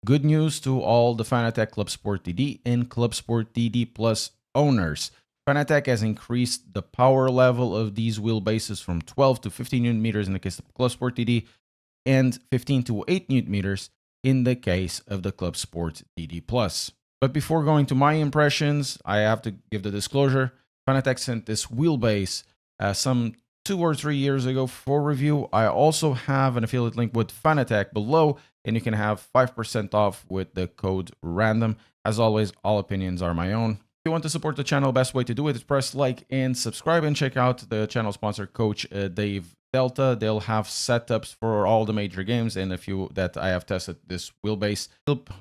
Good news to all the Fanatec Club Sport DD and Club Sport DD Plus owners. Fanatec has increased the power level of these wheelbases from 12 to 15 newton meters in the case of Club Sport DD and 15 to 8 newton meters in the case of the Club Sport DD Plus. But before going to my impressions, I have to give the disclosure. Fanatec sent this wheelbase some 2 or 3 years ago for review. I also have an affiliate link with Fanatec below, and you can have 5% off with the code RANDOM. As always, all opinions are my own. If you want to support the channel, best way to do it is press like and subscribe, and check out the channel sponsor, Coach Dave Delta. They'll have setups for all the major games and a few that I have tested this wheelbase.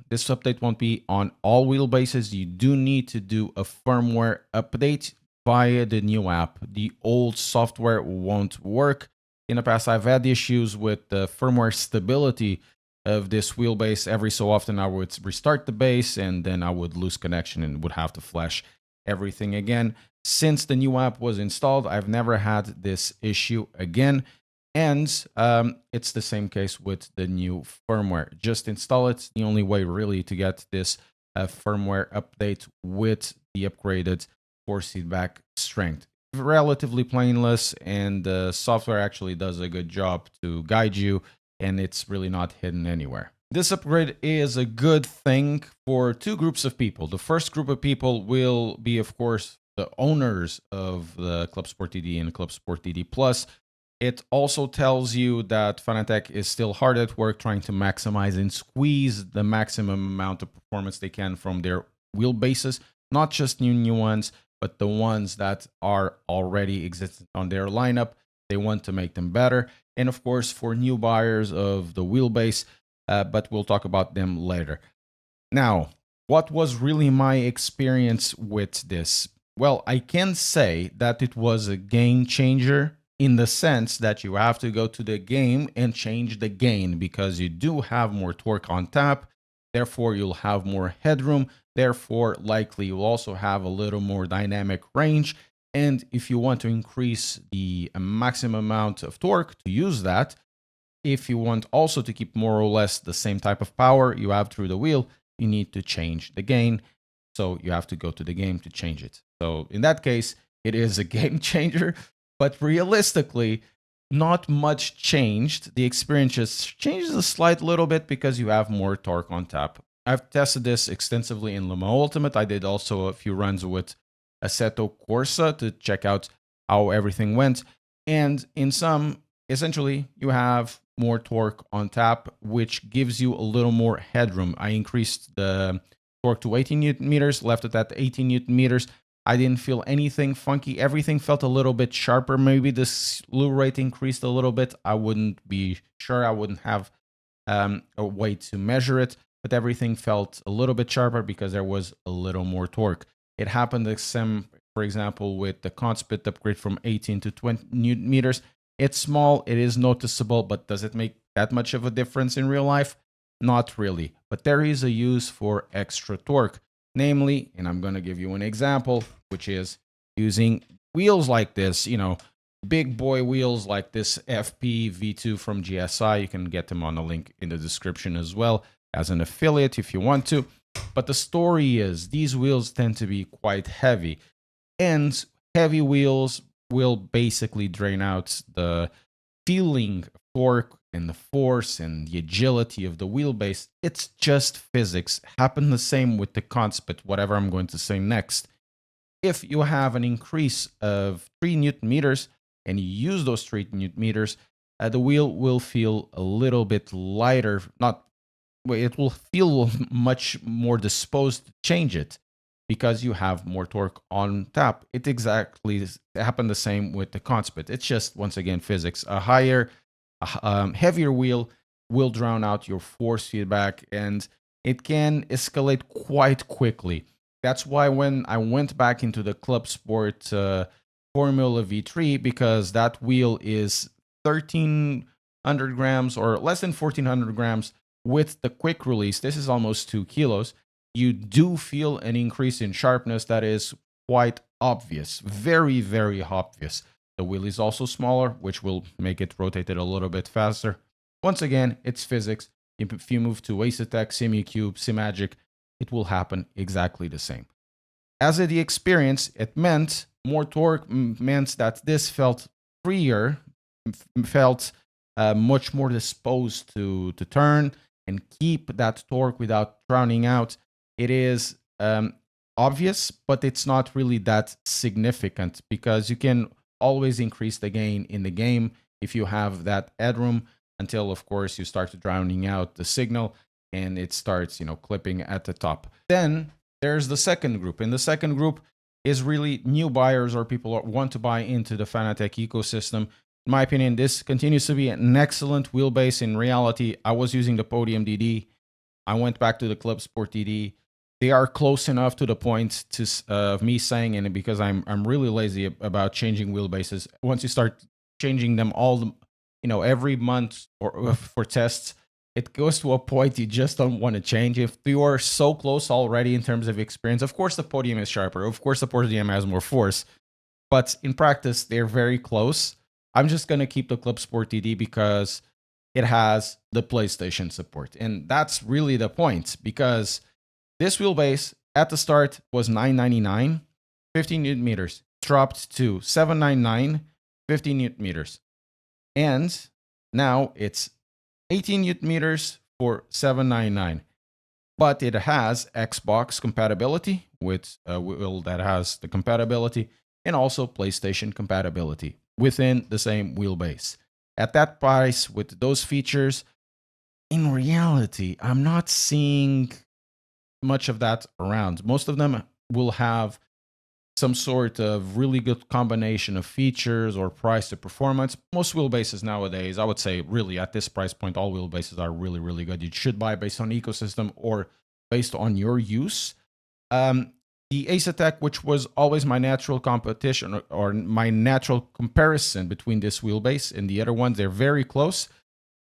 This update won't be on all wheelbases. You do need to do a firmware update via the new app. The old software won't work. In the past, I've had issues with the firmware stability of this wheelbase. Every so often, I would restart the base and then I would lose connection and would have to flash everything again. Since the new app was installed, I've never had this issue again. And it's the same case with the new firmware. Just install it. The only way really to get this firmware update with the upgraded force feedback strength. Relatively painless, and the software actually does a good job to guide you, and it's really not hidden anywhere. This upgrade is a good thing for two groups of people. The first group of people will be, of course, the owners of the Club Sport DD and Club Sport DD Plus. It also tells you that Fanatec is still hard at work trying to maximize and squeeze the maximum amount of performance they can from their wheelbases, not just new ones, but the ones that are already existing on their lineup. They want to make them better. And of course, for new buyers of the wheelbase, but we'll talk about them later. Now, what was really my experience with this? Well, I can say that it was a game changer in the sense that you have to go to the game and change the gain, because you do have more torque on tap. Therefore, you'll have more headroom. Therefore, likely you'll also have a little more dynamic range. And if you want to increase the maximum amount of torque to use that, if you want also to keep more or less the same type of power you have through the wheel, you need to change the gain. So you have to go to the game to change it. So in that case, it is a game changer, but realistically, not much changed. The experience just changes a slight little bit because you have more torque on tap. I've tested this extensively in Le Mans Ultimate. I did also a few runs with Assetto Corsa to check out how everything went. And in some, essentially, you have more torque on tap, which gives you a little more headroom. I increased the torque to 18 newton meters, left it at 18 newton meters. I didn't feel anything funky. Everything felt a little bit sharper. Maybe the slew rate increased a little bit. I wouldn't be sure. I wouldn't have a way to measure it, but everything felt a little bit sharper because there was a little more torque. It happened the same, for example, with the constant upgrade from 18 to 20 newton meters. It's small, it is noticeable, but does it make that much of a difference in real life? Not really, but there is a use for extra torque. Namely, and I'm going to give you an example, which is using wheels like this, big boy wheels like this FP V2 from GSI. You can get them on the link in the description as well as an affiliate if you want to. But the story is these wheels tend to be quite heavy, and heavy wheels will basically drain out the feeling of torque and the force and the agility of the wheelbase. It's just physics. Happened the same with the constant, whatever I'm going to say next. If you have an increase of 3 newton meters and you use those 3 newton meters, the wheel will feel a little bit lighter. It will feel much more disposed to change it because you have more torque on tap. It exactly happened the same with the constant. It's just, once again, physics. A higher, heavier wheel will drown out your force feedback, and it can escalate quite quickly. That's why when I went back into the Club Sport Formula V3, because that wheel is 1,300 grams or less than 1,400 grams with the quick release, this is almost 2 kilos. You do feel an increase in sharpness that is quite obvious, very, very obvious. The wheel is also smaller, which will make it rotated a little bit faster. Once again, it's physics. If you move to Asetec, SimuCube, Simagic, it will happen exactly the same. As of the experience, it meant more torque, meant that this felt freer, felt much more disposed to turn and keep that torque without drowning out. It is obvious, but it's not really that significant because you can always increase the gain in the game if you have that headroom until, of course, you start drowning out the signal and it starts, clipping at the top. Then there's the second group, and the second group is really new buyers or people who want to buy into the Fanatec ecosystem. In my opinion, this continues to be an excellent wheelbase. In reality, I was using the Podium DD. I went back to the Club Sport DD. They are close enough to the point of me saying, and because I'm really lazy about changing wheelbases. Once you start changing them every month or for tests, it goes to a point you just don't want to change. If you are so close already in terms of experience, of course the Podium is sharper. Of course the Podium has more force, but in practice they're very close. I'm just going to keep the Club Sport DD because it has the PlayStation support. And that's really the point, because this wheelbase at the start was $999, 15 newton meters, dropped to $799, 15 newton meters. And now it's 18 newton meters for $799. But it has Xbox compatibility with a wheel that has the compatibility, and also PlayStation compatibility within the same wheelbase. At that price, with those features, in reality, I'm not seeing much of that around. Most of them will have some sort of really good combination of features or price to performance. Most wheelbases nowadays, I would say, really at this price point, all wheelbases are really, really good. You should buy based on ecosystem or based on your use. The Asetec, which was always my natural competition or my natural comparison between this wheelbase and the other ones, they're very close.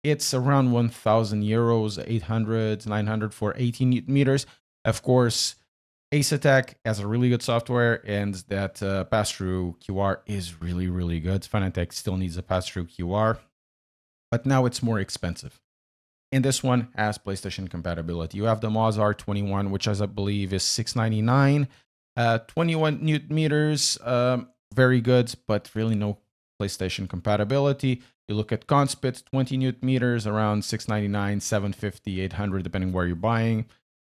It's around 1,000 euros, 800, 900 for 18 newton meters. Of course, Asetec has a really good software, and that pass-through QR is really, really good. Fanatec still needs a pass-through QR, but now it's more expensive. And this one has PlayStation compatibility. You have the Mozart 21, which I believe is $699, 21 newton meters, very good, but really no PlayStation compatibility. You look at Conspit, 20 newton meters, around $699, $750, $800, depending where you're buying.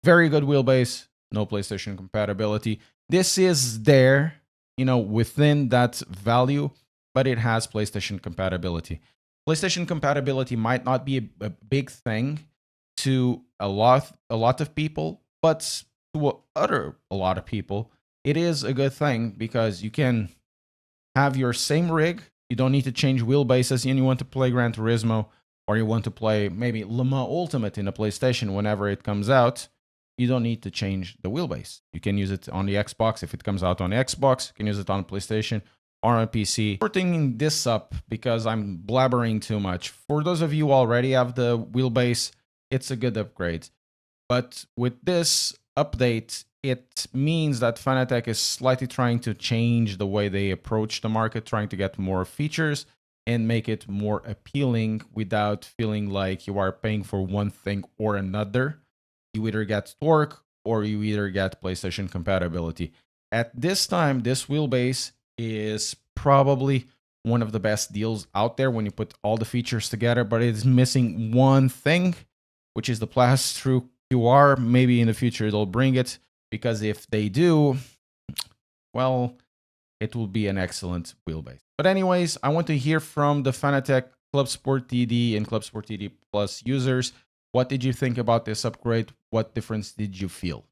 Very good wheelbase, no PlayStation compatibility. This is there, within that value, but it has PlayStation compatibility. PlayStation compatibility might not be a big thing to a lot of people, but to a lot of people, it is a good thing because you can have your same rig. You don't need to change wheelbases, and you want to play Gran Turismo, or you want to play maybe Le Mans Ultimate in a PlayStation whenever it comes out. You don't need to change the wheelbase. You can use it on the Xbox if it comes out on the Xbox. You can use it on PlayStation or on PC. Shortening this up because I'm blabbering too much. For those of you who already have the wheelbase, it's a good upgrade. But with this update, it means that Fanatec is slightly trying to change the way they approach the market, trying to get more features and make it more appealing without feeling like you are paying for one thing or another. You either get torque or you either get PlayStation compatibility. At this time, this wheelbase is probably one of the best deals out there when you put all the features together, but it's missing one thing, which is the pass-through QR. Maybe in the future they'll bring it, because if they do, well, it will be an excellent wheelbase. But anyways, I want to hear from the Fanatec Club Sport DD and Club Sport DD Plus users. What did you think about this upgrade? What difference did you feel?